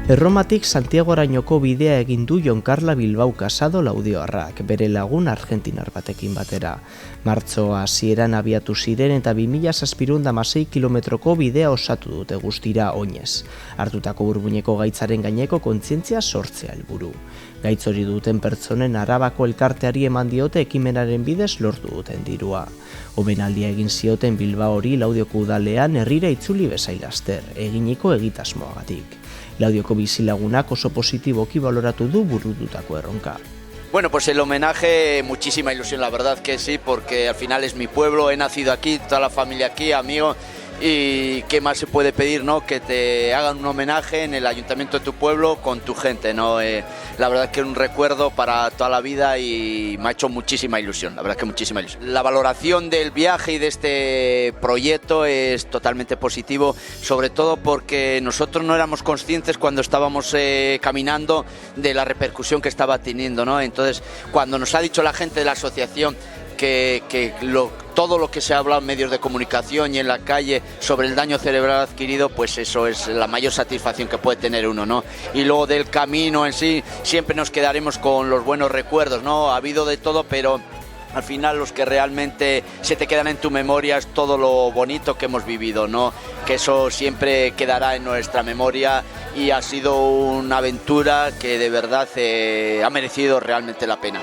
Erromatik Santiagorainoko bidea egin du Jon Carla Bilbao Casado Laudioarrak, bere lagun argentinar batekin batera. Martxoa hasieran abiatu ziren eta 2716 kilometroko bidea osatu dute guztira oinez. Hartutako burmuineko gaitzaren gaineko kontzientzia sortzea helburu. Gaitz hori duten pertsonen Arabako elkarteari eman diote ekimenaren bidez lortu duten dirua. Omenaldia egin zioten Bilbaori Laudioko udalean herrira itzuli bezain laster, eginiko egitasmoagatik. Laudioko bizilagunak oso positiboki baloratu du burututako erronka. Bueno, pues el homenaje, muchísima ilusión, la verdad que sí, porque al final es mi pueblo, he nacido aquí, toda la familia aquí, amigos, y qué más se puede pedir, ¿no? Que te hagan un homenaje en el ayuntamiento de tu pueblo con tu gente, ¿no? La verdad que es un recuerdo para toda la vida y me ha hecho muchísima ilusión, la verdad que muchísima ilusión. La valoración del viaje y de este proyecto es totalmente positivo, sobre todo porque nosotros no éramos conscientes cuando estábamos caminando de la repercusión que estaba teniendo, ¿no? Entonces, cuando nos ha dicho la gente de la asociación todo lo que se ha hablado en medios de comunicación y en la calle sobre el daño cerebral adquirido, pues eso es la mayor satisfacción que puede tener uno, ¿no? Y luego del camino en sí, siempre nos quedaremos con los buenos recuerdos, ¿no? Ha habido de todo, pero al final los que realmente se te quedan en tu memoria es todo lo bonito que hemos vivido, ¿no? Que eso siempre quedará en nuestra memoria y ha sido una aventura que de verdad ha merecido realmente la pena.